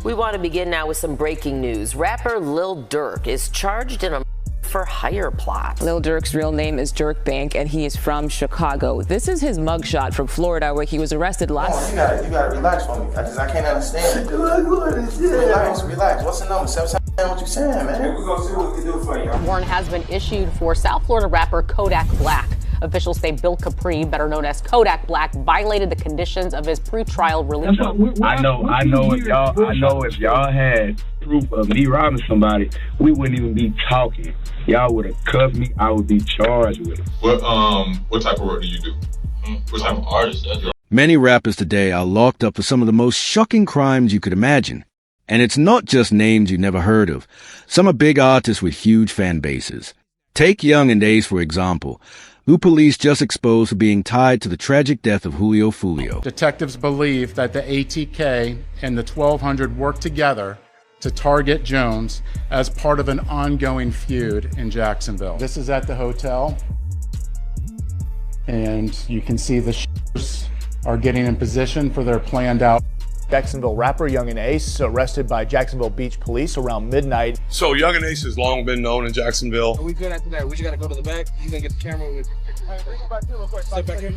We want to begin now with some breaking news. Rapper Lil Durk is charged in a for hire plot. Lil Durk's real name is Durk Bank, and he is from Chicago. This is his mugshot from Florida, where he was arrested last. You gotta relax for me. I can't understand. Relax. What's the number? What you saying, man? We're gonna see what we can do for you. Warrant has been issued for South Florida rapper Kodak Black. Officials say Bill Capri, better known as Kodak Black, violated the conditions of his pre-trial release. I know if y'all had proof of me robbing somebody, we wouldn't even be talking. Y'all would have cuffed me. I would be charged with it. What type of work do you do? What type of artist? Many rappers today are locked up for some of the most shocking crimes you could imagine. And it's not just names you never heard of. Some are big artists with huge fan bases. Take Young and Ace, for example, who police just exposed for being tied to the tragic death of Julio Fulio. Detectives believe that the ATK and the 1200 worked together to target Jones as part of an ongoing feud in Jacksonville. This is at the hotel, and you can see the shooters are getting in position for their planned out. Jacksonville rapper Young and Ace arrested by Jacksonville Beach Police around midnight. So Young and Ace has long been known in Jacksonville. Are we good after that? We just gotta go to the back. You gonna get the camera with. Step back here.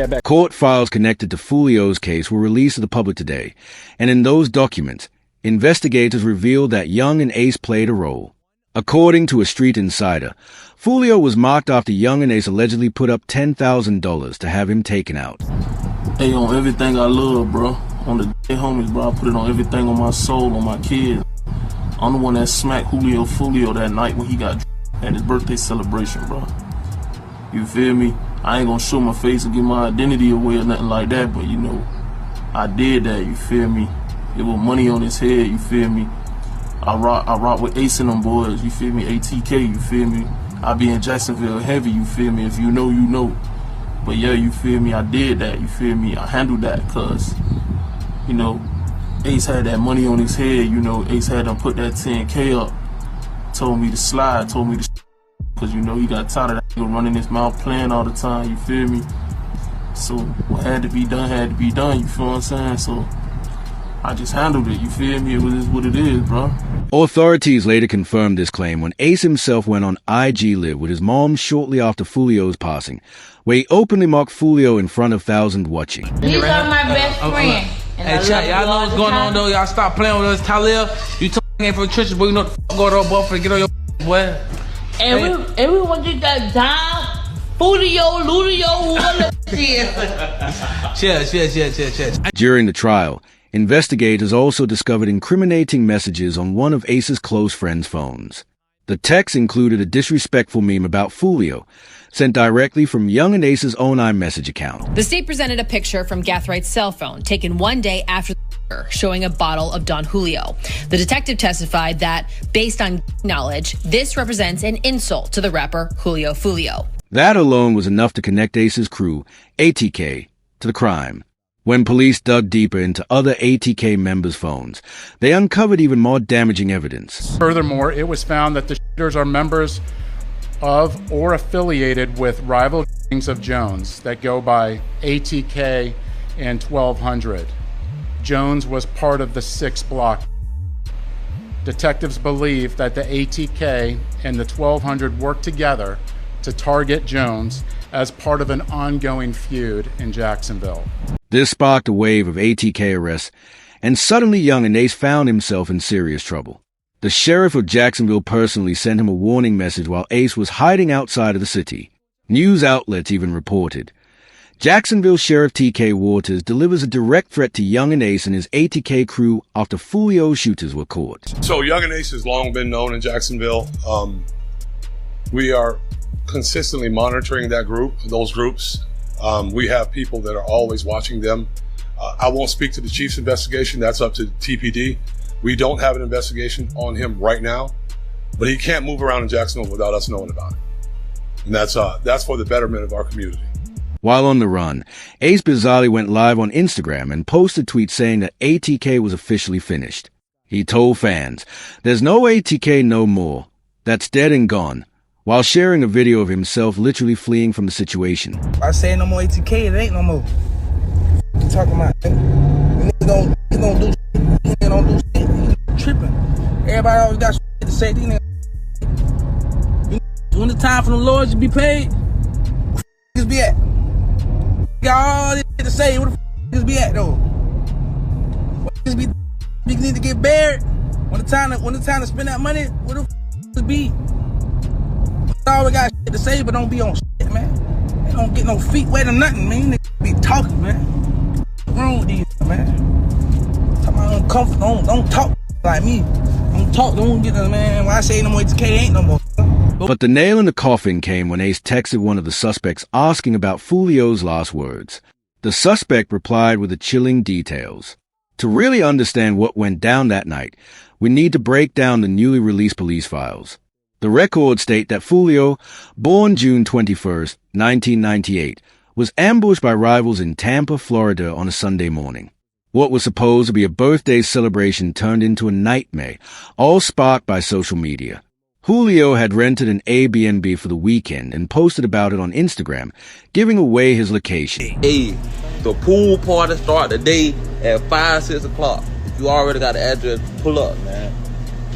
Back. Court files connected to Fulio's case were released to the public today, and in those documents, investigators revealed that Young and Ace played a role. According to a street insider, Fulio was mocked after Young and Ace allegedly put up $10,000 to have him taken out. Hey, on everything I love, bro. On the homies, bro. I put it on everything on my soul, on my kids. I'm the one that smacked Julio Fulio that night when he got at his birthday celebration, bro. You feel me? I ain't gonna show my face and give my identity away or nothing like that, but you know, I did that, you feel me? It was money on his head, you feel me? I rock with Ace and them boys, you feel me? ATK, you feel me? I be in Jacksonville heavy, you feel me? If you know, you know. But yeah, you feel me? I did that, you feel me? I handled that, cause, you know, Ace had that money on his head, you know, Ace had him put that 10K up, told me to slide, told me to cause you know he got tired of that nigga running his mouth playing all the time, you feel me? So what had to be done, you feel what I'm saying? So I just handled it, you feel me? It was what it is, bro. Authorities later confirmed this claim when Ace himself went on IG Live with his mom shortly after Fulio's passing, where he openly mocked Fulio in front of thousands watching. These are my best friends. Hey, chat, y'all know what's going on, though. Y'all stop playing with us, Talib. You talking for churches, but you know the go to our buff and get on your boy. And we want you that down, Fulio, Ludio, whatever. Cheers. During the trial, investigators also discovered incriminating messages on one of Ace's close friends' phones. The text included a disrespectful meme about Fulio, sent directly from Young and Ace's own iMessage account. The state presented a picture from Gathrigh's cell phone, taken one day after the murder, showing a bottle of Don Julio. The detective testified that, based on knowledge, this represents an insult to the rapper Julio Fulio. That alone was enough to connect Ace's crew, ATK, to the crime. When police dug deeper into other ATK members' phones, they uncovered even more damaging evidence. Furthermore, it was found that the shooters are members of or affiliated with rival gangs of Jones that go by ATK and 1200. Jones was part of the 6 block. Detectives believe that the ATK and the 1200 worked together to target Jones as part of an ongoing feud in Jacksonville. This sparked a wave of ATK arrests, and suddenly Young and Ace found himself in serious trouble. The sheriff of Jacksonville personally sent him a warning message while Ace was hiding outside of the city. News outlets even reported. Jacksonville Sheriff T.K. Waters delivers a direct threat to Young and Ace and his ATK crew after Fulio shooters were caught. So Young and Ace has long been known in Jacksonville. We are consistently monitoring those groups. We have people that are always watching them. I won't speak to the chief's investigation. That's up to TPD. We don't have an investigation on him right now, but he can't move around in Jacksonville without us knowing about it. And that's for the betterment of our community. While on the run, Ace bizarrely went live on Instagram and posted tweets saying that ATK was officially finished. He told fans, "There's no ATK no more. That's dead and gone," while sharing a video of himself literally fleeing from the situation. I say no more ATK, it ain't no more. What you talking about? We niggas gonna do shit. These niggas don't do shit. These niggas tripping. Everybody always got shit to say. These niggas. When the time for the Lord to be paid, where the niggas be at? Got all this shit to say. Where the niggas be at though? Where the niggas be need to get buried? When the time to spend that money, where the niggas be? Always got shit to say, but don't be on shit, man. They don't get no feet wet or nothing, man. Niggas be talking, man. What's wrong with these, man? Talking about don't talk like me. Don't get them, man. When I say no more ATK, ain't no more. But the nail in the coffin came when Ace texted one of the suspects asking about Fulio's last words. The suspect replied with the chilling details. To really understand what went down that night, we need to break down the newly released police files. The records state that Fulio, born June 21st, 1998, was ambushed by rivals in Tampa, Florida on a Sunday morning. What was supposed to be a birthday celebration turned into a nightmare, all sparked by social media. Julio had rented an Airbnb for the weekend and posted about it on Instagram, giving away his location. Hey, the pool party start today at 5, 6 o'clock. If you already got the address, pull up, man.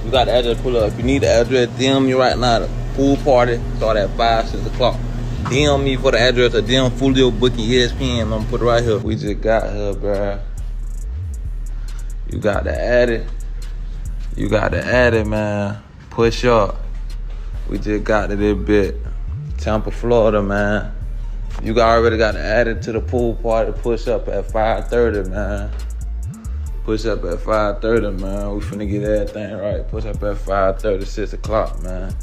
You got the address, pull up. If you need the address, DM me right now. The pool party start at 5, 6 o'clock. DM me for the address or DM Fulio booking ESPN. I'm gonna put it right here. We just got here, bruh. You got to add it. You got to add it, man. Push up. We just got to this bit. Tampa, Florida, man. You already got to add it to the pool party. Push up at 5:30, man. Push up at 5:30, man. We finna get everything right. Push up at 5:30, 6 o'clock, man.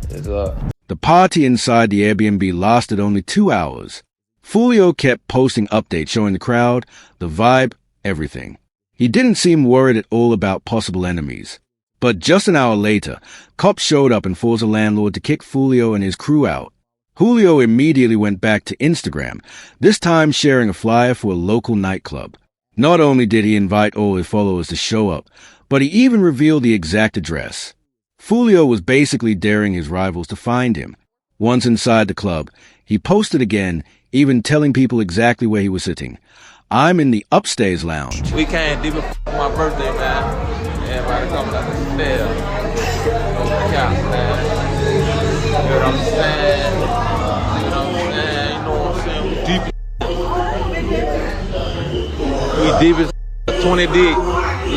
It's up. The party inside the Airbnb lasted only 2 hours. Fulio kept posting updates showing the crowd, the vibe, everything. He didn't seem worried at all about possible enemies. But just an hour later, cops showed up and forced the landlord to kick Fulio and his crew out. Julio immediately went back to Instagram, this time sharing a flyer for a local nightclub. Not only did he invite all his followers to show up, but he even revealed the exact address. Fulio was basically daring his rivals to find him. Once inside the club, he posted again, even telling people exactly where he was sitting. I'm in the upstairs lounge. We came deep for my birthday, man. Everybody coming up the stairs. No cap, man. You know what I'm saying? You know what I'm saying? We deep as 20 deep,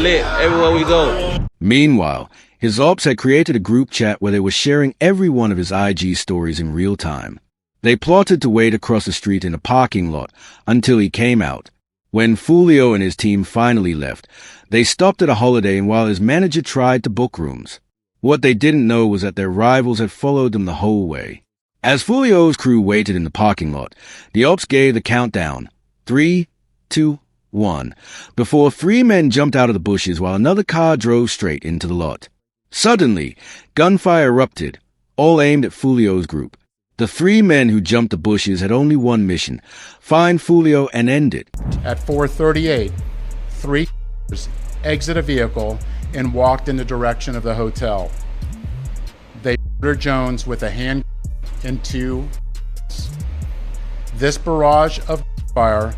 lit everywhere we go. Meanwhile, his ops had created a group chat where they were sharing every one of his IG stories in real time. They plotted to wait across the street in a parking lot until he came out. When Fulio and his team finally left, they stopped at a Holiday Inn while his manager tried to book rooms. What they didn't know was that their rivals had followed them the whole way. As Fulio's crew waited in the parking lot, the ops gave the countdown, 3, 2, 1, before 3 men jumped out of the bushes while another car drove straight into the lot. Suddenly, gunfire erupted, all aimed at Fulio's group. The 3 men who jumped the bushes had only one mission, find Fulio and end it. At 4:38, 3 exit a vehicle and walked in the direction of the hotel. They murdered Jones with a handgun and 2. This barrage of fire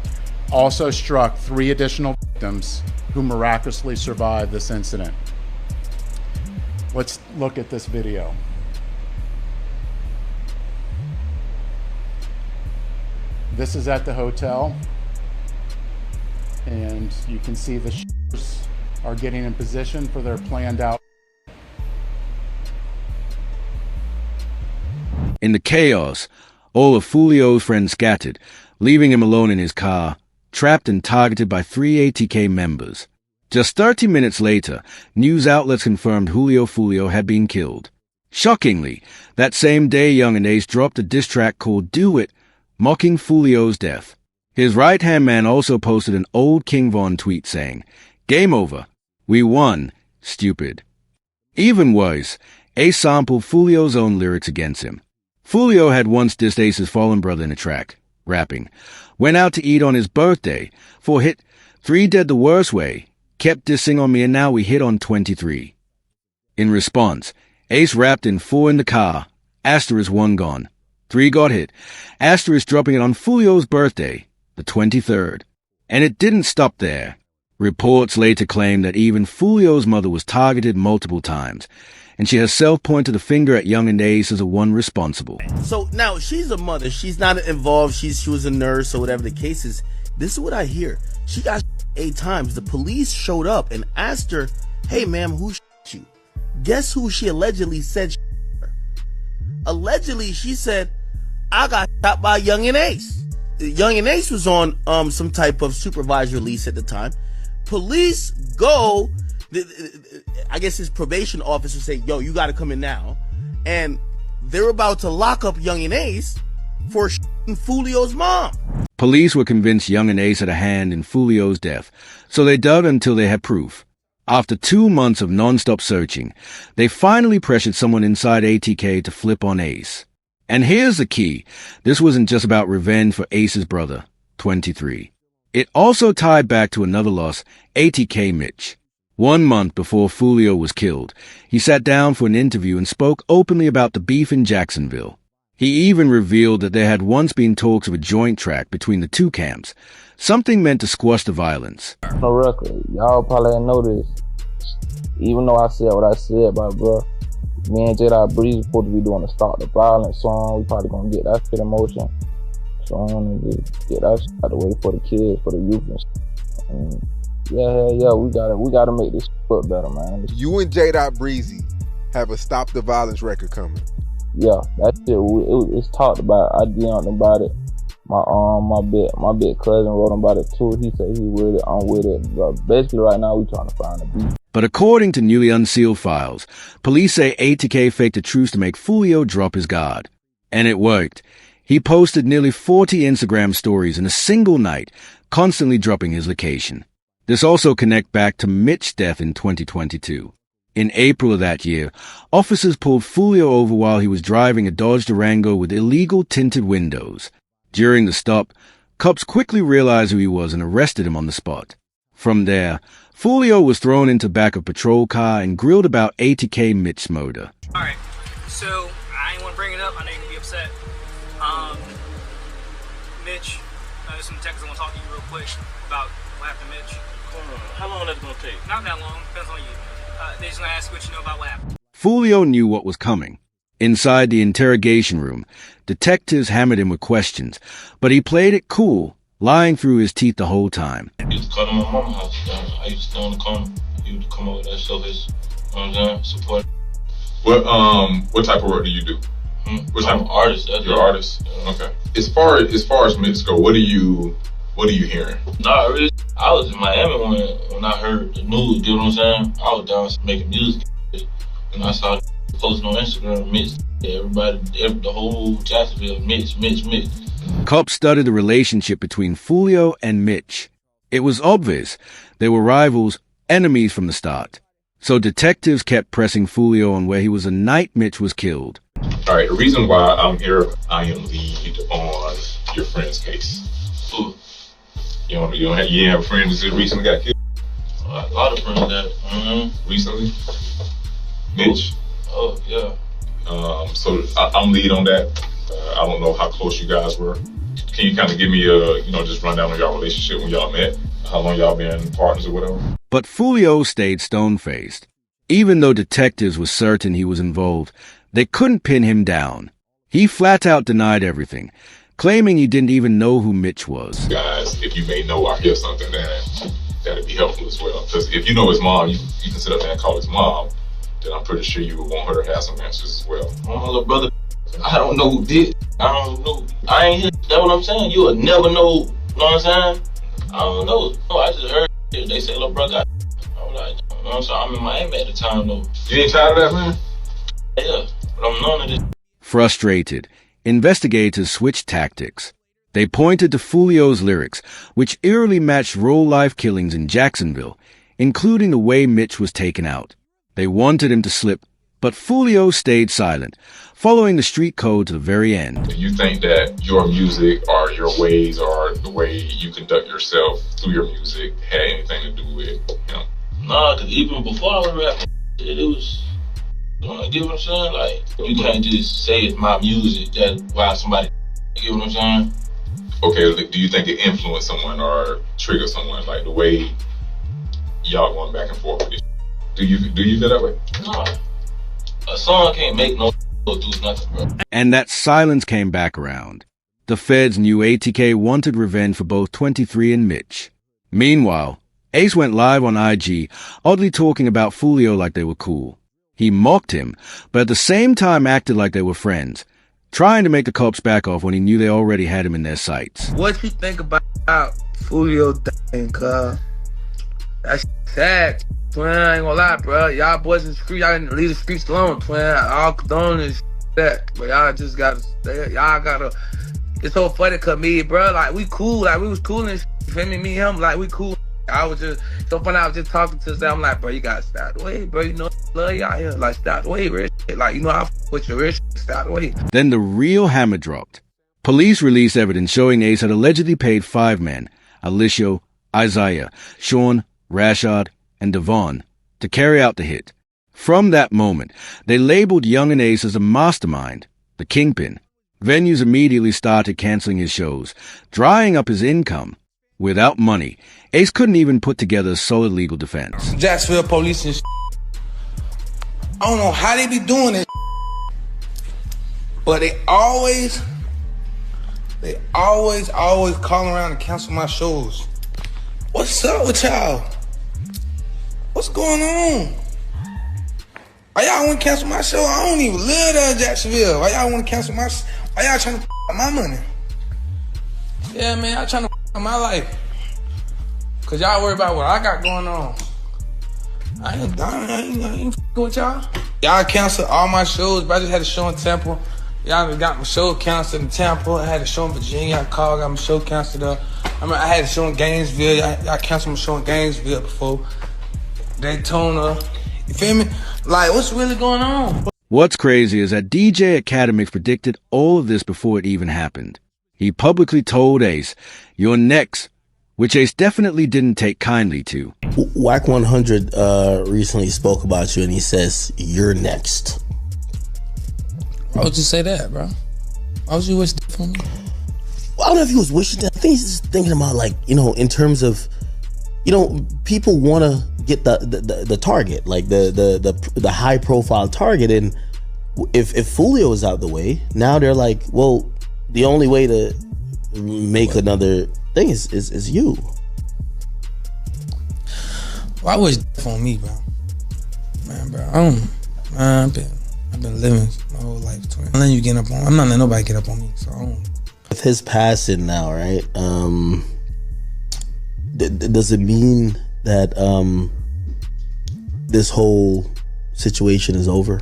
also struck 3 additional victims who miraculously survived this incident. Let's look at this video. This is at the hotel, and you can see the shooters are getting in position for their planned out. In the chaos, all of Fulio's friends scattered, leaving him alone in his car, trapped and targeted by 3 ATK members. Just 30 minutes later, news outlets confirmed Julio Fulio had been killed. Shockingly, that same day Young and Ace dropped a diss track called Do It, mocking Fulio's death. His right-hand man also posted an old King Von tweet saying, "Game over. We won. Stupid." Even worse, Ace sampled Fulio's own lyrics against him. Fulio had once dissed Ace's fallen brother in a track, rapping, "Went out to eat on his birthday, for hit 3 dead the worst way, kept dissing on me and now we hit on 23. In response, Ace rapped in 4 in the car, asterisk 1 gone. 3 got hit, asterisk dropping it on Fulio's birthday, the 23rd. And it didn't stop there. Reports later claimed that even Fulio's mother was targeted multiple times, and she herself pointed the finger at Young and Ace as the one responsible. So now she's a mother. She's not involved. She was a nurse or whatever the case is. This is what I hear. She got 8 times. The police showed up and asked her, "Hey, ma'am, who shot you?" Guess who she allegedly said shot her? Allegedly, she said, "I got shot by Young and Ace." Young and Ace was on some type of supervised release at the time. Police go, I guess his probation officer say, "Yo, you got to come in now," and they're about to lock up Young and Ace for shooting Fulio's mom. Police were convinced Young and Ace had a hand in Fulio's death, so they dug until they had proof. After 2 months of non-stop searching, they finally pressured someone inside ATK to flip on Ace. And here's the key. This wasn't just about revenge for Ace's brother, 23. It also tied back to another loss, ATK Mitch. 1 month before Fulio was killed, he sat down for an interview and spoke openly about the beef in Jacksonville. He even revealed that there had once been talks of a joint track between the two camps, something meant to squash the violence. No record. Y'all probably didn't know this. Even though I said what I said, but bro, me and J.Dot Breeze supposed to be doing a Stop the Violence song. We probably gonna get that shit in motion. So I'm gonna just get that shit out the way for the kids, for the youth and shit. And yeah, we gotta make this look better, man. You and J.Dot Breezy have a Stop the Violence record coming. Yeah, that shit, it's talked about. I DM'd him about it. My big cousin wrote him about it too. He said he with it, I'm with it. But basically right now we trying to find a beat. But according to newly unsealed files, police say ATK faked a truce to make Fulio drop his guard. And it worked. He posted nearly 40 Instagram stories in a single night, constantly dropping his location. This also connects back to Mitch's death in 2022. In April of that year, officers pulled Fulio over while he was driving a Dodge Durango with illegal tinted windows. During the stop, cops quickly realized who he was and arrested him on the spot. From there, Fulio was thrown into back of patrol car and grilled about ATK Mitch's motor. Alright, so I ain't want to bring it up. I know you're going to be upset. Mitch, there's some texts I want to talk to you real quick about what happened to Mitch. How long is it going to take? Not that long. Depends on you. They just going to ask what you know about what happened. Fulio knew what was coming. Inside the interrogation room, detectives hammered him with questions, but he played it cool, lying through his teeth the whole time. I used to come to my mama's house. I used to stay on the corner. He used to come over there, show his, support. What type of work do you do? I'm an artist. You're an artist? Yeah. Okay. As far as Mitch go, what are you hearing? Nah, really, I was in Miami when I heard the news, you know what I'm saying? I was down making music, and I saw posting on Instagram, Mitch, everybody, the whole Jacksonville, Mitch. Cops studied the relationship between Fulio and Mitch. It was obvious they were rivals, enemies from the start. So detectives kept pressing Fulio on where he was the night Mitch was killed. All right, the reason why I'm here, I am lead on your friend's case. Ooh. You ain't have a friend who just recently got killed? A lot of friends that, recently? Mitch? Oh, yeah. So I'm lead on that. I don't know how close you guys were. Can you kind of give me just run down on y'all relationship when y'all met? How long y'all been partners or whatever? But Fulio stayed stone-faced. Even though detectives were certain he was involved, they couldn't pin him down. He flat out denied everything, claiming he didn't even know who Mitch was. Guys, if you may know or hear something, that'd be helpful as well. Because if you know his mom, you can sit up there and call his mom, then I'm pretty sure you would want her to have some answers as well. My little brother, I don't know who did. I don't know. I ain't here. That's what I'm saying. You will never know. You know what I'm saying? I don't know. No, I just heard it. They say, little brother, I was like, you know what I'm saying? I'm in Miami at the time, though. You ain't tired of that, man? Yeah, but I'm none of this. Frustrated, investigators switched tactics. They pointed to Fulio's lyrics, which eerily matched real-life killings in Jacksonville, including the way Mitch was taken out. They wanted him to slip, but Fulio stayed silent, following the street code to the very end. Do you think that your music or your ways or the way you conduct yourself through your music had anything to do with him? Nah, because even before I was rapping, it was, you get what I'm saying? Like, you can't just say it's my music, that's why somebody, you get what I'm saying? Okay, do you think it influenced someone or triggered someone, like the way y'all going back and forth with this. Do you feel that way? No. A song can't make no do nothing, bro. And that silence came back around. The feds knew ATK wanted revenge for both 23 and Mitch. Meanwhile, Ace went live on IG, oddly talking about Fulio like they were cool. He mocked him, but at the same time acted like they were friends, trying to make the cops back off when he knew they already had him in their sights. What you think about Fulio thing, cuz? That's sad, twin. I ain't gonna lie, bro. Y'all boys in the street, y'all didn't leave the streets alone, twin. All condone this that, but y'all just gotta stay. Y'all gotta. It's so funny, cause me, bro, like we cool, like we was cool and shit. You feel me? Me and him, like we cool. I was just so funny. I was just talking to them. I'm like, bro, you gotta stop the way, bro. You know, love y'all here. Like, stop the way, real shit. Like, you know, I with your real shit. Stop the way. Then the real hammer dropped. Police released evidence showing Ace had allegedly paid 5 men, Alicio, Isaiah, Sean, Rashad, and Devon, to carry out the hit. From that moment, they labeled Young and Ace as a mastermind, the kingpin. Venues immediately started canceling his shows, drying up his income. Without money, Ace couldn't even put together a solid legal defense. Jacksonville police and shit. I don't know how they be doing this, but they always call around and cancel my shows. What's up with y'all? What's going on? Why y'all want to cancel my show? I don't even live there in Jacksonville. Why y'all want to cancel my? Why y'all trying to my money? Yeah, man, y'all trying to my life. Cause y'all worry about what I got going on. I ain't with y'all. Y'all canceled all my shows, but I just had a show in Tampa. Y'all got my show canceled in Tampa. I had a show in Virginia. I called, got my show canceled up. I had a show in Gainesville. Y'all canceled my show in Gainesville before. Daytona. You feel me? Like, what's really going on? What's crazy is that DJ Academics predicted all of this before it even happened. He publicly told Ace, "You're next," which Ace definitely didn't take kindly to. Whack 100 recently spoke about you and he says, "You're next." Why would you say that, bro? Why would you wish that for me? Well, I don't know if he was wishing that. I think he's just thinking about, like, you know, in terms of, you know, people want to get the target, like the high profile target, and if Fulio is out the way, now they're like, well, the only way to make another thing is you. Why wish that on me, bro? Man, bro, I've been living my whole life, twin. I'm not letting you get up on. I'm not letting nobody get up on me. So I don't. With his passing now, right? Does it mean that this whole situation is over?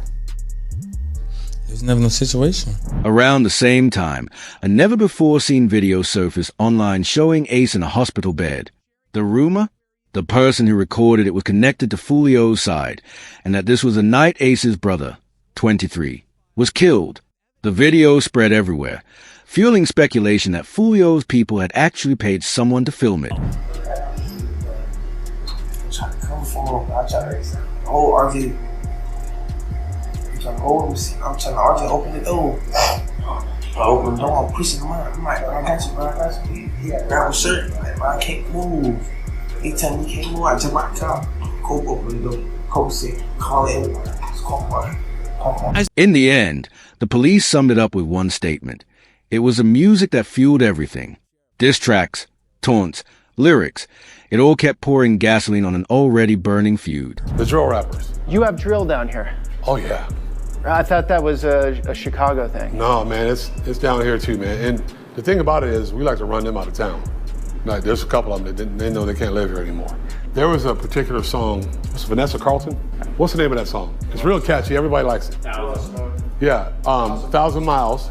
There's never no situation. Around the same time, a never-before-seen video surfaced online showing Ace in a hospital bed. The rumor? The person who recorded it was connected to Fulio's side, and that this was the night Ace's brother, 23, was killed. The video spread everywhere, fueling speculation that Fulio's people had actually paid someone to film it. I'm trying to come for him. I'm trying to hold RJ. I'm trying to hold him. I'm trying to RJ open the door. I open the door. I'm pushing him out. I'm like, I got you, bro. I got you. He grab a shirt. I'm like, bro, I can't move. He tell me he can't move. I jump out the car. Cope open the door. Cope said, call it. In the end, the police summed it up with one statement. It was the music that fueled everything. Diss tracks, taunts, lyrics. It all kept pouring gasoline on an already burning feud. The drill rappers. You have drill down here. Oh, yeah. I thought that was a Chicago thing. No, man, it's down here too, man. And the thing about it is we like to run them out of town. Like, there's a couple of them that they know they can't live here anymore. There was a particular song, it's Vanessa Carlton. What's the name of that song? It's real catchy, everybody likes it. Yeah, 1,000 Miles.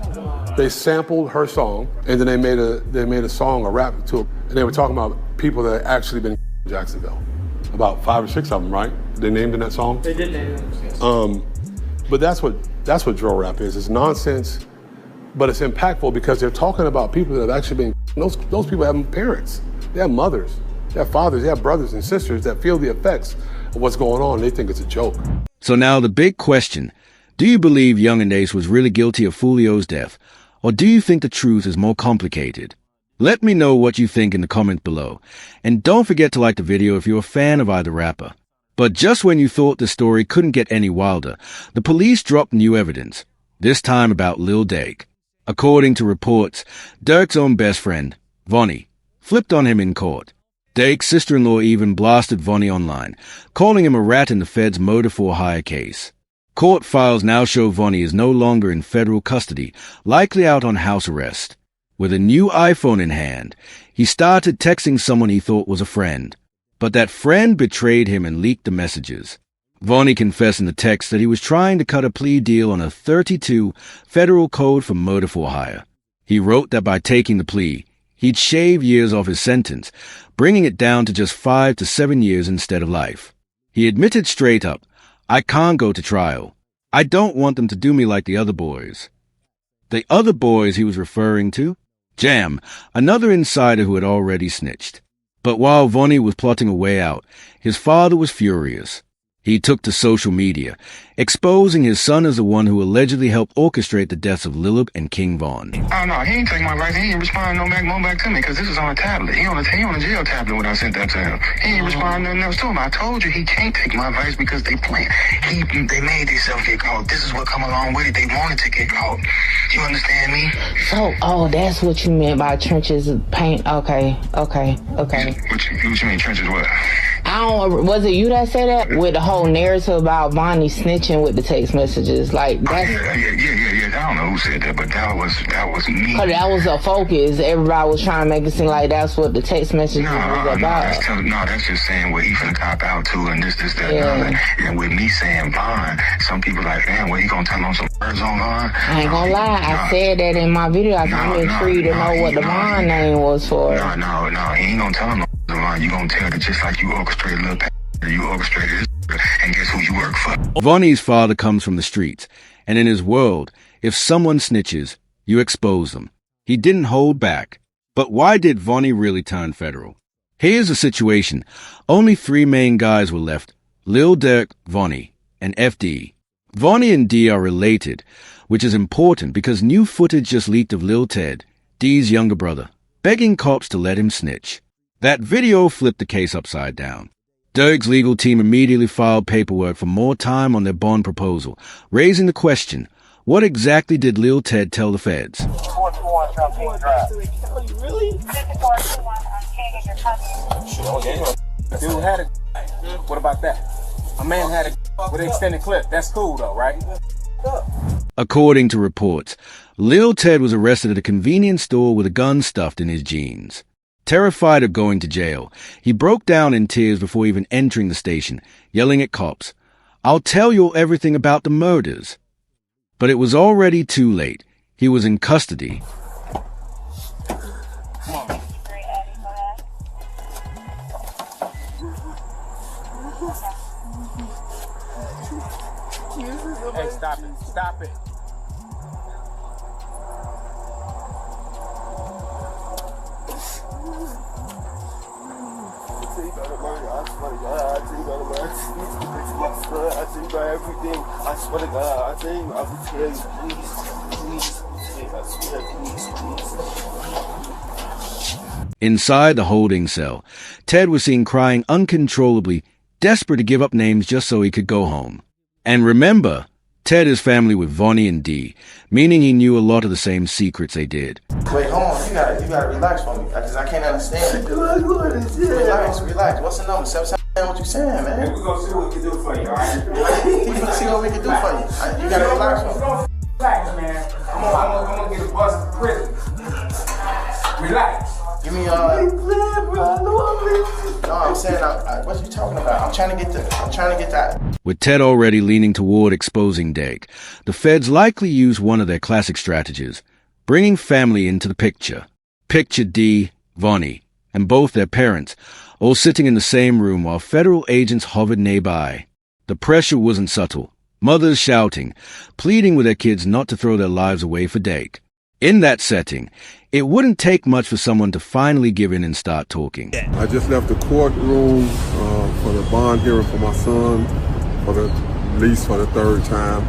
They sampled her song, and then they made a song, a rap to it, and they were talking about people that had actually been in Jacksonville. About 5 or 6 of them, right? They named in that song? They did name them, yes. But that's what drill rap is. It's nonsense, but it's impactful because they're talking about people that have actually been, those people have parents, they have mothers, they have fathers, they have brothers and sisters that feel the effects of what's going on. They think it's a joke. So now the big question, do you believe Young and Ace was really guilty of Fulio's death, or do you think the truth is more complicated? Let me know what you think in the comments below. And don't forget to like the video if you're a fan of either rapper. But just when you thought the story couldn't get any wilder, the police dropped new evidence, this time about Lil Durk. According to reports, Durk's own best friend, Vonnie, flipped on him in court. Durk's sister-in-law even blasted Vonnie online, calling him a rat in the Fed's motor for hire case. Court files now show Vonnie is no longer in federal custody, likely out on house arrest. With a new iPhone in hand, he started texting someone he thought was a friend. But that friend betrayed him and leaked the messages. Vonnie confessed in the text that he was trying to cut a plea deal on a 32 federal code for murder for hire. He wrote that by taking the plea, he'd shave years off his sentence, bringing it down to just 5 to 7 years instead of life. He admitted straight up, "I can't go to trial. I don't want them to do me like the other boys." The other boys he was referring to? Jam, another insider who had already snitched. But while Vonnie was plotting a way out, his father was furious. He took to social media, exposing his son as the one who allegedly helped orchestrate the deaths of Lil and King Von. Oh no, he ain't take my advice. He ain't respond no back to me because this is on a tablet. He on a jail tablet when I sent that to him. He ain't respond nothing else to him. I told you he can't take my advice because they playing. They made themselves get caught. This is what come along with it. They wanted to get caught. You understand me? So, that's what you meant by trenches paint. Okay. What you mean trenches what? Was it you that said that? With the whole narrative about Vonnie snitching with the text messages? Like, that's... Yeah. I don't know who said that, but that was me. But that was a focus. Everybody was trying to make it seem like that's what the text messages was about. That's just saying what he finna cop out to and this, that, and and with me saying Von, some people like, damn, what he gonna tell on some words on Von? I ain't gonna lie, I said that in my video. I'm intrigued to know what the Von name was for. No, he ain't gonna tell him no Von. You gonna tell that just like you orchestrated Lil you orchestrated this, and guess who you work for? Vonnie's father comes from the streets, and in his world, if someone snitches, you expose them. He didn't hold back. But why did Vonnie really turn federal? Here's the situation. Only 3 main guys were left: Lil Durk, Vonnie, and FD. Vonnie and D are related, which is important because new footage just leaked of Lil Ted, D's younger brother, begging cops to let him snitch. That video flipped the case upside down. Durk's legal team immediately filed paperwork for more time on their bond proposal, raising the question, what exactly did Lil Ted tell the feds? Really? Dude had a... What about that? A man had a... with an extended clip. That's cool though, right? According to reports, Lil Ted was arrested at a convenience store with a gun stuffed in his jeans. Terrified of going to jail, he broke down in tears before even entering the station, yelling at cops, "I'll tell you everything about the murders." But it was already too late. He was in custody. Hey, stop it. Inside the holding cell, Ted was seen crying uncontrollably, desperate to give up names just so he could go home. And remember, Ted is family with Vonnie and D, meaning he knew a lot of the same secrets they did. Wait, hold on. You gotta relax for me, because I can't understand it. Relax. What's the number? 777, what you saying, man? We're gonna see what we can do for you, alright? We're gonna see what we can do for you. You gotta relax for me. Relax, man. I'm gonna get a bus to prison. Relax. Give me, no, I'm saying, what you talking about? I'm trying to get that. With Ted already leaning toward exposing Durk, the feds likely used one of their classic strategies, bringing family into the picture. Picture D, Vonnie, and both their parents, all sitting in the same room while federal agents hovered nearby. The pressure wasn't subtle. Mothers shouting, pleading with their kids not to throw their lives away for Durk. In that setting, it wouldn't take much for someone to finally give in and start talking. I just left the courtroom for the bond hearing for my son, for the third time.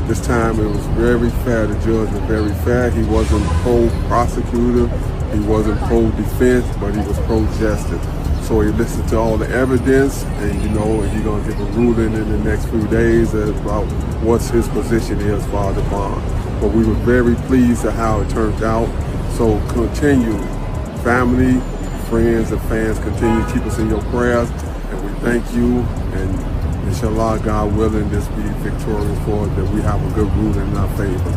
This time it was very fair. The judge was very fair. He wasn't pro-prosecutor. He wasn't pro-defense, but he was pro-justice. So he listened to all the evidence, and he's going to give a ruling in the next few days about what his position is for the bond. But we were very pleased at how it turned out. So continue, family, friends, and fans, continue to keep us in your prayers, and we thank you. And inshallah, God willing, this be victorious for us, that we have a good ruling in our favor.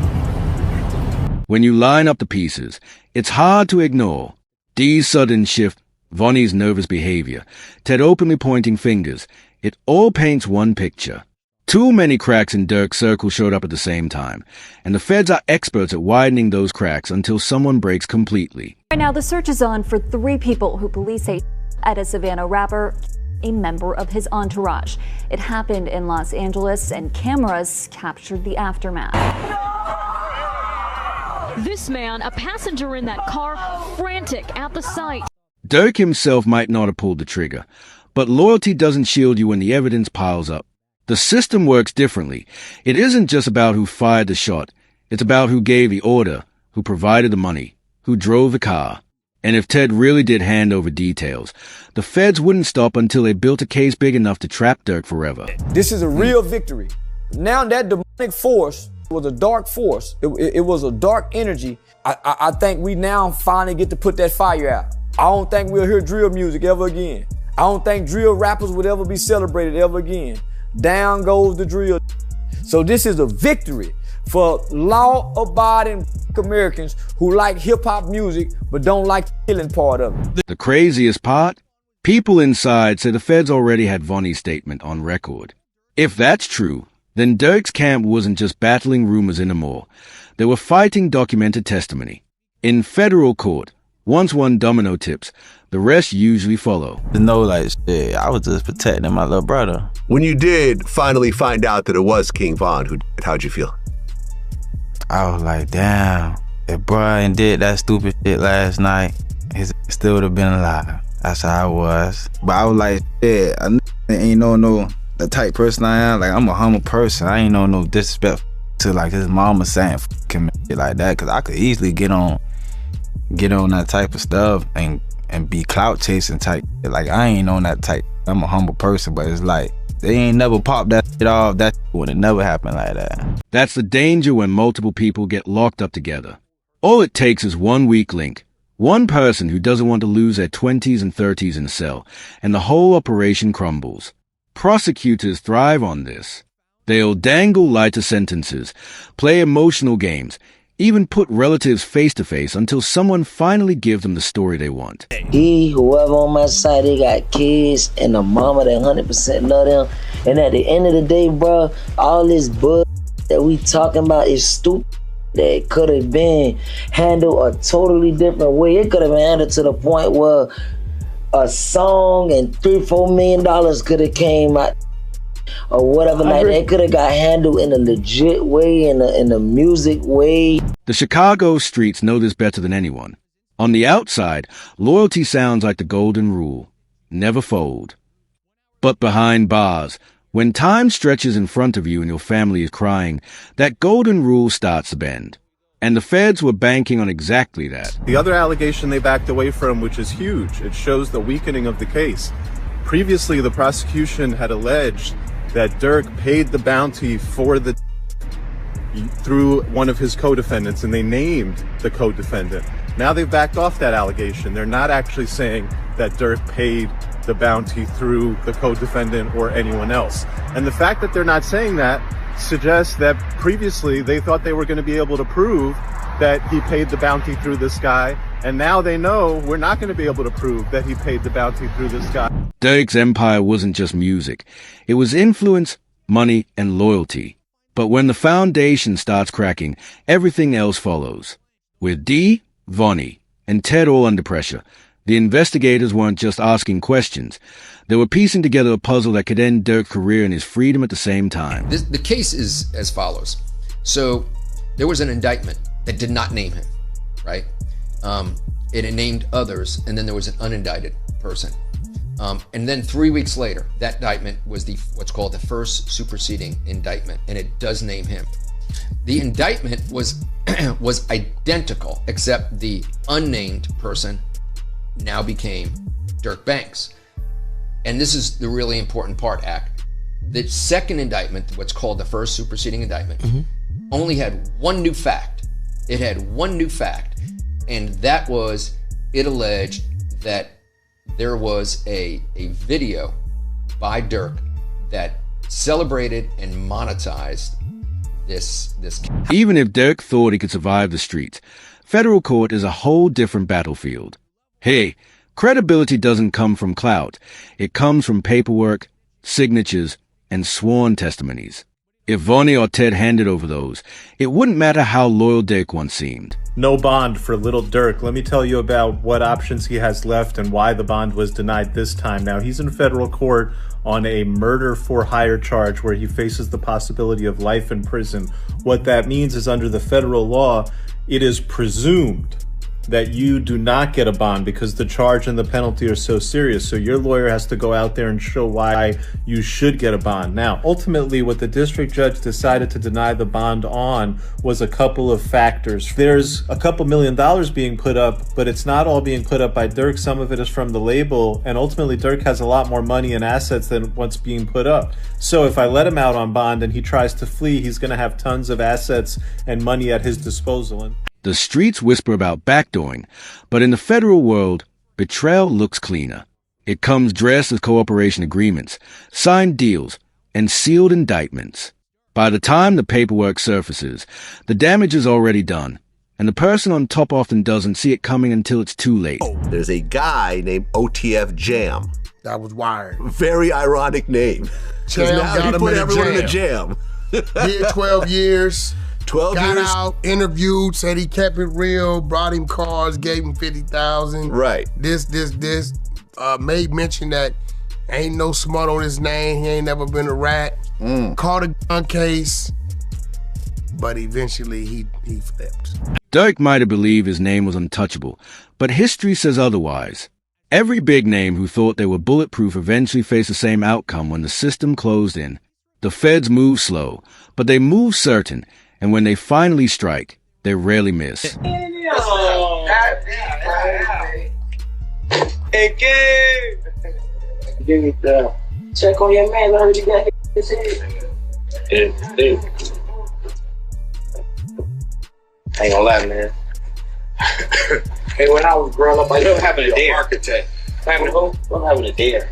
When you line up the pieces, it's hard to ignore Dee's sudden shift, Vonnie's nervous behavior, Ted openly pointing fingers. It all paints one picture. Too many cracks in Dirk's circle showed up at the same time, and the feds are experts at widening those cracks until someone breaks completely. Right now, the search is on for 3 people who police say at a Savannah rapper, a member of his entourage. It happened in Los Angeles, and cameras captured the aftermath. This man, a passenger in that car, frantic at the sight. Dirk himself might not have pulled the trigger, but loyalty doesn't shield you when the evidence piles up. The system works differently. It isn't just about who fired the shot. It's about who gave the order, who provided the money, who drove the car. And if Ted really did hand over details, the feds wouldn't stop until they built a case big enough to trap Dirk forever. This is a real victory. Now that demonic force was a dark force. It was a dark energy. I think we now finally get to put that fire out. I don't think we'll hear drill music ever again. I don't think drill rappers would ever be celebrated ever again. Down goes the drill. So this is a victory for law-abiding Americans who like hip-hop music but don't like the killing part of it. The craziest part? People inside say the feds already had Vonnie's statement on record. If that's true, then Dirk's camp wasn't just battling rumors anymore. They were fighting documented testimony. In federal court, once one domino tips, the rest usually follow. Shit, I was just protecting my little brother. When you did finally find out that it was King Von who did it, how'd you feel? I was like, damn, if Brian did that stupid shit last night, he still would have been alive. That's how I was. But I was like, shit, I ain't no the type person I am. Like, I'm a humble person. I ain't no disrespect to like his mama saying fuck him and shit like that, because I could easily get on that type of stuff and be clout chasing type. Like, I ain't on that type. I'm a humble person, but it's like they ain't never popped that shit off. That would have never happened like that. That's the danger when multiple people get locked up together. All it takes is one weak link, one person who doesn't want to lose their 20s and 30s in a cell, and the whole operation crumbles. Prosecutors thrive on this. They'll dangle lighter sentences, play emotional games, even put relatives face to face until someone finally gives them the story they want. Whoever on my side, they got kids and a mama that 100% love them. And at the end of the day, bro, all this bull that we talking about is stupid. That could have been handled a totally different way. It could have been handled to the point where a song and $3-4 million could have came out. Or whatever, like that could have got handled in a legit way, in a music way. The Chicago streets know this better than anyone. On the outside, loyalty sounds like the golden rule: never fold. But behind bars, when time stretches in front of you and your family is crying, that golden rule starts to bend. And the feds were banking on exactly that. The other allegation they backed away from, which is huge, it shows the weakening of the case. Previously, the prosecution had alleged that Dirk paid the bounty for through one of his co-defendants, and they named the co-defendant. Now they've backed off that allegation. They're not actually saying that Dirk paid the bounty through the co-defendant or anyone else. And the fact that they're not saying that suggests that previously they thought they were going to be able to prove that he paid the bounty through this guy, and now they know we're not going to be able to prove that he paid the bounty through this guy. Dirk's empire wasn't just music. It was influence, money, and loyalty. But when the foundation starts cracking, everything else follows. With Dee, Vonnie, and Ted all under pressure, the investigators weren't just asking questions. They were piecing together a puzzle that could end Dirk's career and his freedom at the same time. The case is as follows. So there was an indictment that did not name him, right? It named others, and then there was an unindicted person. And then 3 weeks later, that indictment was what's called the first superseding indictment, and it does name him. The indictment was was identical, except the unnamed person now became Dirk Banks. And this is the really important part, Act. The second indictment, what's called the first superseding indictment, only had one new fact. It had one new fact, and that was it alleged that there was a video by Dirk that celebrated and monetized this. Even if Dirk thought he could survive the streets, federal court is a whole different battlefield. Hey, credibility doesn't come from clout. It comes from paperwork, signatures, and sworn testimonies. If Vonnie or Ted handed over those, it wouldn't matter how loyal Dirk once seemed. No bond for little Dirk. Let me tell you about what options he has left and why the bond was denied this time. Now, he's in federal court on a murder for hire charge where he faces the possibility of life in prison. What that means is under the federal law, it is presumed that you do not get a bond because the charge and the penalty are so serious. So your lawyer has to go out there and show why you should get a bond. Now, ultimately, what the district judge decided to deny the bond on was a couple of factors. There's a couple $1 million being put up, but it's not all being put up by Dirk. Some of it is from the label, and ultimately Dirk has a lot more money and assets than what's being put up. So if I let him out on bond and he tries to flee, he's going to have tons of assets and money at his disposal. The streets whisper about backdooring, but in the federal world, betrayal looks cleaner. It comes dressed as cooperation agreements, signed deals, and sealed indictments. By the time the paperwork surfaces, the damage is already done, and the person on top often doesn't see it coming until it's too late. There's a guy named OTF Jam. That was wired. Very ironic name. Jam now got he him put in a everyone in a jam. jam. Did 12 years. 12 got years. out, interviewed, said he kept it real, brought him cars, gave him 50,000. Right. This. Made mention that ain't no smut on his name. He ain't never been a rat. Caught a gun case, but eventually he flipped. Dirk might have believed his name was untouchable, but history says otherwise. Every big name who thought they were bulletproof eventually faced the same outcome when the system closed in. The feds move slow, but they move certain, and when they finally strike, they rarely miss. Check on your man. I heard you got his head. I ain't gonna lie, man. Hey, when I was growing up, I don't have a dare. Architect. Having a who? I'm having a dare.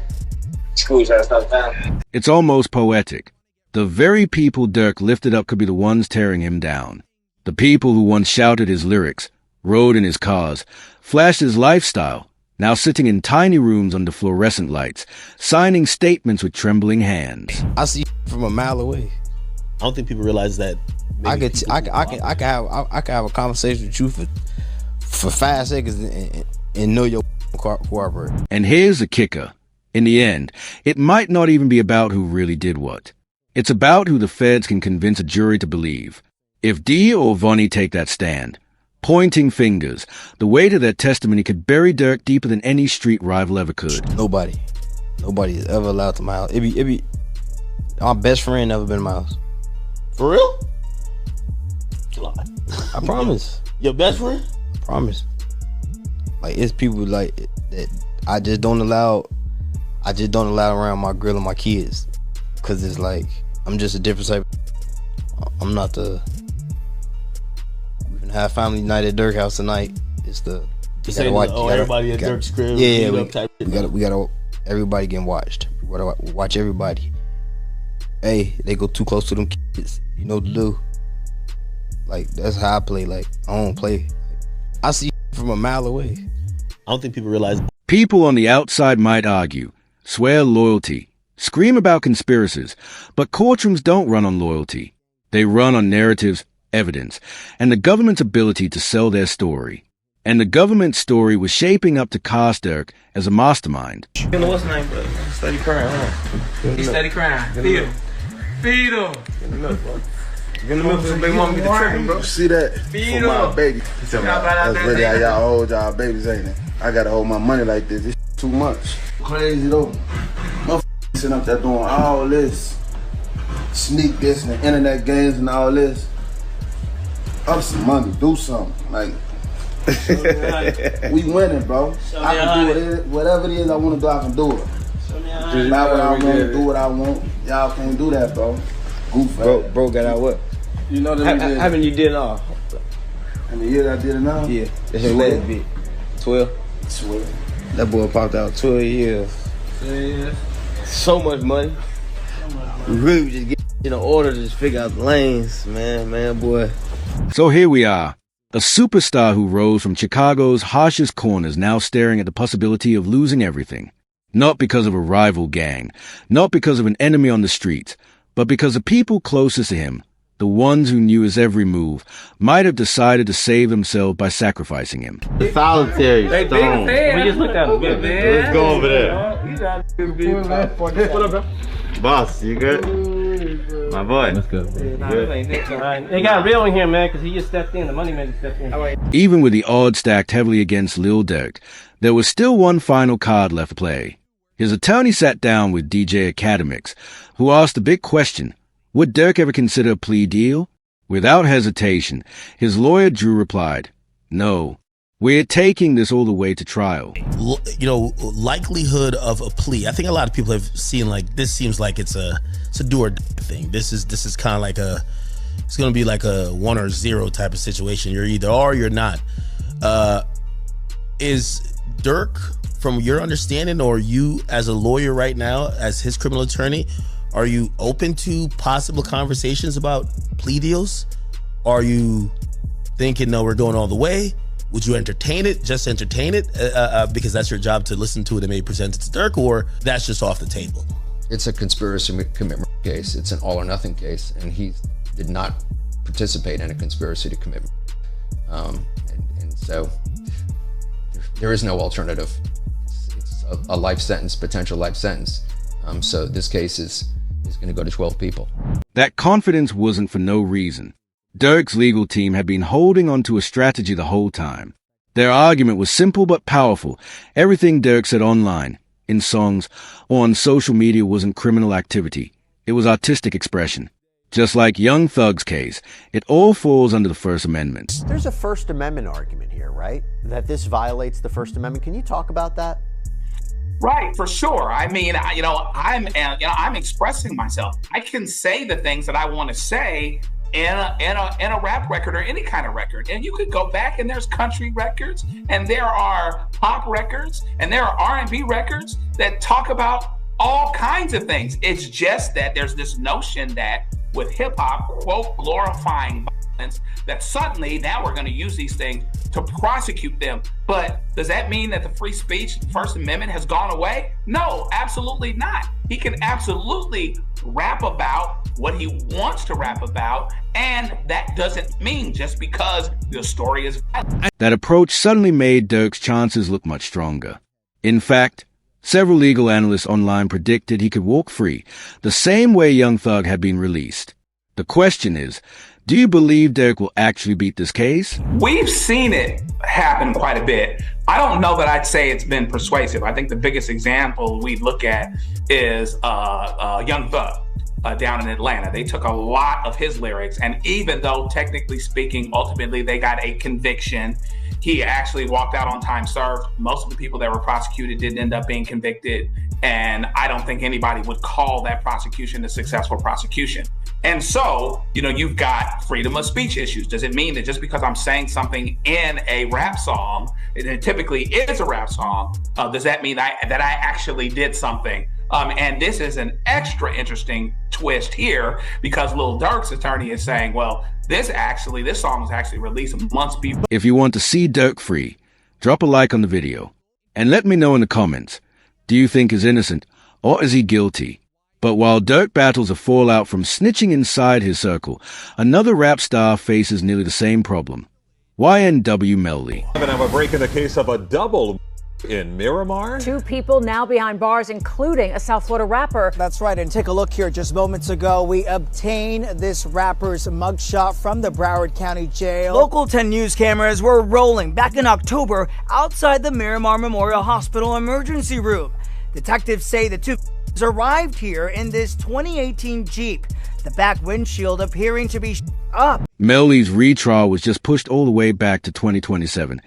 School's out of town. It's almost poetic. The very people Dirk lifted up could be the ones tearing him down. The people who once shouted his lyrics, rode in his cars, flashed his lifestyle, now sitting in tiny rooms under fluorescent lights, signing statements with trembling hands. I see from a mile away. I don't think people realize that. I can have a conversation with you for 5 seconds and know your cooperate. And here's the kicker. In the end, it might not even be about who really did what. It's about who the feds can convince a jury to believe. If Dee or Vonnie take that stand, pointing fingers, the weight of their testimony could bury Dirk deeper than any street rival ever could. Nobody is ever allowed to my house. It be my best friend never been in my house. For real? I promise. Your best friend? I promise. Like, it's people like that I just don't allow around my girl and my kids, cause it's like I'm just a different type. I'm not the. We're gonna have family night at Dirk house tonight. It's the. Everybody at Dirk's crib. Yeah, we gotta. Everybody getting watched. We gotta watch everybody. Hey, they go too close to them kids. You know what to do. Like, that's how I play. Like, I don't play. I see from a mile away. I don't think people realize. People on the outside might argue, swear loyalty, scream about conspiracies, but courtrooms don't run on loyalty. They run on narratives, evidence, and the government's ability to sell their story. And the government's story was shaping up to cast Dirk as a mastermind. You know what's his name, bro? Steady crying, huh? He's steady crying. Feed him. Feed him. Get the milk, bro. Get the milk for some baby mama get the tripping, bro. You see that? Feed for my him. baby. That's really how y'all hold y'all babies, ain't it? I gotta hold my money like this. It's too much. Crazy though. Motherfuckers sitting up there doing all this. Sneak this and the internet games and all this. up some money, do something. Like, we winning, bro. I can do whatever it is I want to do, I can do it. Just buy what I want, do what I want. Y'all can't do that, bro. Goof. Bro got out what? You know that we did. How many you did all? And the year I did it now? Yeah. That's your latest bit. 12? 12. That boy popped out 12 years. Yeah. So much money. We really was just getting in order to just figure out the lanes, man, boy. So here we are. A superstar who rose from Chicago's harshest corners now staring at the possibility of losing everything. Not because of a rival gang, not because of an enemy on the streets, but because the people closest to him, the ones who knew his every move, might have decided to save themselves by sacrificing him. The solitary stone. We just looked at him. Let's go over there. What up, bro? Boss, you good? My boy. Let's go. They got real in here, man, because he just stepped in. The money man just stepped in. Even with the odds stacked heavily against Lil Durk, there was still one final card left to play. His attorney sat down with DJ Academics, who asked the big question, would Durk ever consider a plea deal? Without hesitation, his lawyer Drew replied, no. We're taking this all the way to trial. You know, likelihood of a plea. I think a lot of people have seen like this. Seems like it's a do or die thing. This is kind of like it's going to be like a 1 or 0 type of situation. You're either or you're not. Is Durk, from your understanding, or you as a lawyer right now, as his criminal attorney, are you open to possible conversations about plea deals? Are you thinking, no, we're going all the way? Would you entertain it, just entertain it, because that's your job to listen to it and maybe present it to Durk, or that's just off the table? It's a conspiracy commitment case. It's an all or nothing case, and he did not participate in a conspiracy to commit. And so there is no alternative. It's a life sentence, potential life sentence. So this case is going to go to 12 people. That confidence wasn't for no reason. Durk's legal team had been holding on to a strategy the whole time. Their argument was simple but powerful. Everything Durk said online, in songs, or on social media wasn't criminal activity. It was artistic expression. Just like Young Thug's case, it all falls under the First Amendment. There's a First Amendment argument here, right? That this violates the First Amendment. Can you talk about that? Right, for sure. I mean, I'm expressing myself. I can say the things that I want to say in a rap record or any kind of record. And you could go back and there's country records and there are pop records and there are R&B records that talk about all kinds of things. It's just that there's this notion that with hip hop, quote, glorifying violence, that suddenly now we're going to use these things to prosecute them. But does that mean that the free speech, First Amendment has gone away? No, absolutely not. He can absolutely rap about what he wants to rap about, and that doesn't mean just because the story is violent. That approach suddenly made Durk's chances look much stronger. In fact, several legal analysts online predicted he could walk free, the same way Young Thug had been released. The question is, do you believe Durk will actually beat this case? We've seen it happen quite a bit. I don't know that I'd say it's been persuasive. I think the biggest example we look at is Young Thug down in Atlanta. They took a lot of his lyrics, and even though technically speaking, ultimately they got a conviction, he actually walked out on time served. Most of the people that were prosecuted didn't end up being convicted, and I don't think anybody would call that prosecution a successful prosecution. And so, you've got freedom of speech issues. Does it mean that just because I'm saying something in a rap song, it typically is a rap song, does that mean that I actually did something? And this is an extra interesting twist here because Lil Durk's attorney is saying, well, this song was actually released months before. If you want to see Durk free, drop a like on the video and let me know in the comments. Do you think he's innocent or is he guilty? But while Durk battles a fallout from snitching inside his circle, another rap star faces nearly the same problem. YNW Melly. We're breaking the case of a double in Miramar. 2 people now behind bars, including a South Florida rapper. That's right, and take a look here. Just moments ago, we obtained this rapper's mugshot from the Broward County Jail. Local 10 News cameras were rolling back in October outside the Miramar Memorial Hospital emergency room. Detectives say the 2 arrived here in this 2018 Jeep, the back windshield appearing to be up. Melly's retrial was just pushed all the way back to 2027,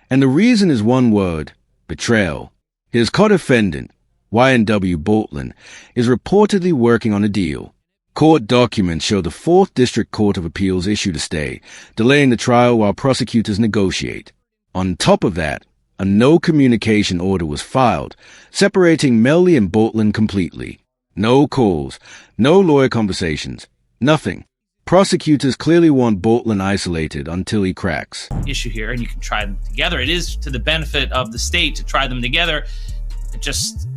and the reason is one word: betrayal. His co-defendant, Y&W Bortland, is reportedly working on a deal. Court documents show the 4th District Court of Appeals issued a stay, delaying the trial while prosecutors negotiate. On top of that, a no-communication order was filed, separating Melly and Bortland completely. No calls, no lawyer conversations, nothing. Prosecutors clearly want Bortland isolated until he cracks. Issue here, and you can try them together. It is to the benefit of the state to try them together. It just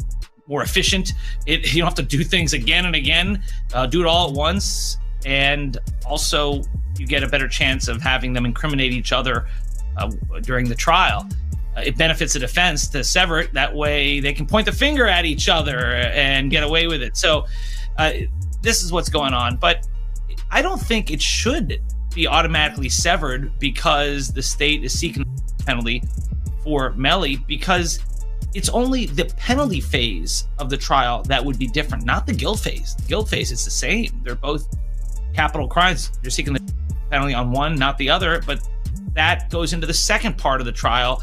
more efficient. You don't have to do things again and again. Do it all at once, and also you get a better chance of having them incriminate each other during the trial. It benefits the defense to sever it. That way they can point the finger at each other and get away with it. So this is what's going on. But I don't think it should be automatically severed because the state is seeking a penalty for Melly, because it's only the penalty phase of the trial that would be different, not the guilt phase. The guilt phase is the same. They're both capital crimes. You're seeking the penalty on one, not the other, but that goes into the second part of the trial,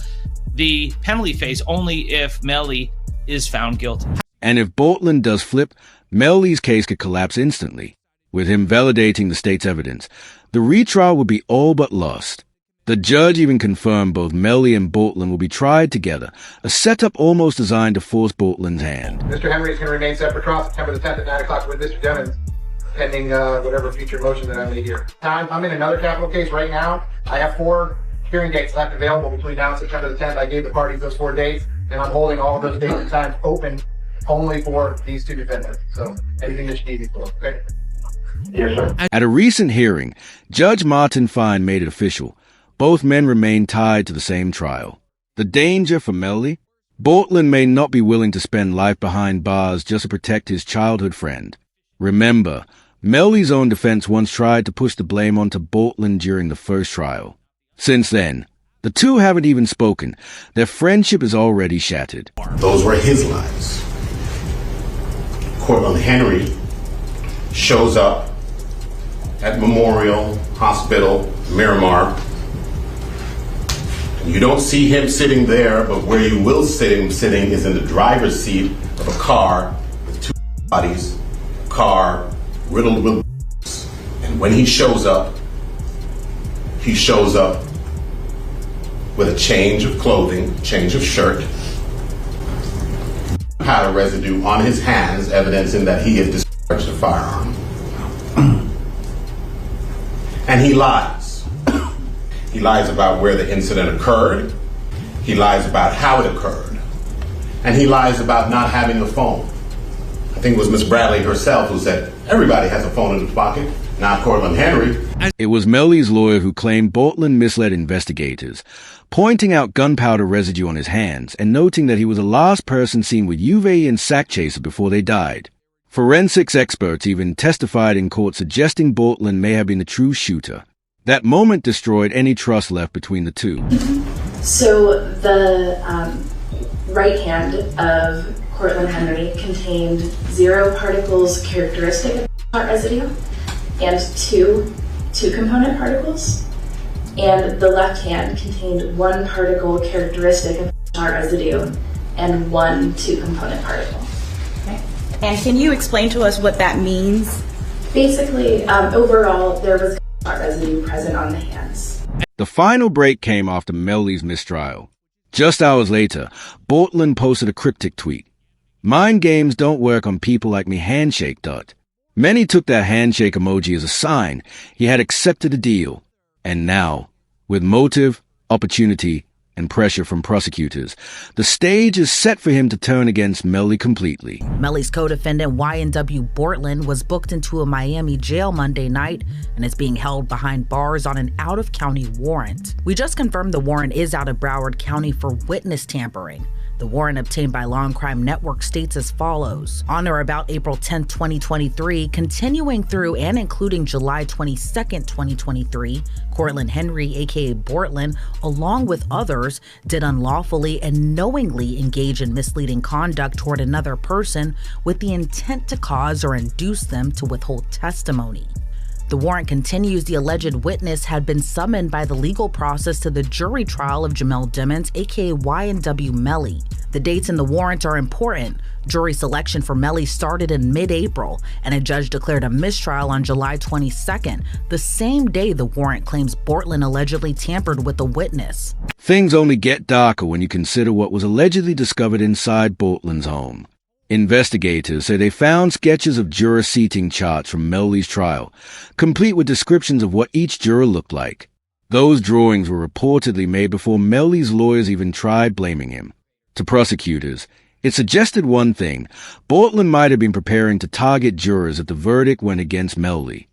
the penalty phase, only if Melly is found guilty. And if Bortland does flip, Melly's case could collapse instantly. With him validating the state's evidence, the retrial would be all but lost. The judge even confirmed both Melly and Bortland will be tried together, a setup almost designed to force Bortland's hand. Mr. Henry is going to remain set for trial September the 10th at 9 o'clock with Mr. Demmons, pending whatever future motion that I may hear. I'm in another capital case right now. I have 4 hearing dates left available between now and September the 10th. I gave the parties those 4 dates, and I'm holding all of those dates and times open only for these 2 defendants. So anything that you need me for, okay? Yes, sir. At a recent hearing, Judge Martin Fine made it official. Both men remain tied to the same trial. The danger for Melly? Bortland may not be willing to spend life behind bars just to protect his childhood friend. Remember, Melly's own defense once tried to push the blame onto Bortland during the first trial. Since then, the two haven't even spoken. Their friendship is already shattered. Those were his lies. Cortland Henry shows up at Memorial Hospital, Miramar. You don't see him sitting there, but where you will see him sitting is in the driver's seat of a car with 2 bodies, a car riddled with bullets. And when he shows up with a change of clothing, change of shirt, powder residue on his hands, evidencing that he had discharged a firearm. And he lies. He lies about where the incident occurred. He lies about how it occurred. And he lies about not having a phone. I think it was Miss Bradley herself who said, everybody has a phone in his pocket, not Cortland Henry. It was Melly's lawyer who claimed Bortland misled investigators, pointing out gunpowder residue on his hands and noting that he was the last person seen with Uwe and Sack Chaser before they died. Forensics experts even testified in court suggesting Bortland may have been the true shooter. That moment destroyed any trust left between the two. So the right hand of Cortland Henry contained 0 particles characteristic of shot residue and 2 two-component particles. And the left hand contained 1 particle characteristic of shot residue and 1 two-component particle. Okay. And can you explain to us what that means? Basically, overall, there was shot residue present on the hands. The final break came after Melly's mistrial. Just hours later, Bortland posted a cryptic tweet. "Mind games don't work on people like me, handshake dot." Many took that handshake emoji as a sign he had accepted a deal. And now, with motive, opportunity, and pressure from prosecutors, the stage is set for him to turn against Melly completely. Melly's co-defendant Y&W Bortland was booked into a Miami jail Monday night and is being held behind bars on an out-of-county warrant. We just confirmed the warrant is out of Broward County for witness tampering. The warrant obtained by Law and Crime Network states as follows. On or about April 10, 2023, continuing through and including July 22, 2023, Cortland Henry, aka Bortland, along with others, did unlawfully and knowingly engage in misleading conduct toward another person with the intent to cause or induce them to withhold testimony. The warrant continues the alleged witness had been summoned by the legal process to the jury trial of Jamel Dimmons, aka Y&W Melly. The dates in the warrant are important. Jury selection for Melly started in mid-April, and a judge declared a mistrial on July 22nd, the same day the warrant claims Bortland allegedly tampered with the witness. Things only get darker when you consider what was allegedly discovered inside Bortland's home. Investigators say they found sketches of juror seating charts from Melly's trial, complete with descriptions of what each juror looked like. Those drawings were reportedly made before Melly's lawyers even tried blaming him. To prosecutors, it suggested one thing: Bortland might have been preparing to target jurors if the verdict went against Melly.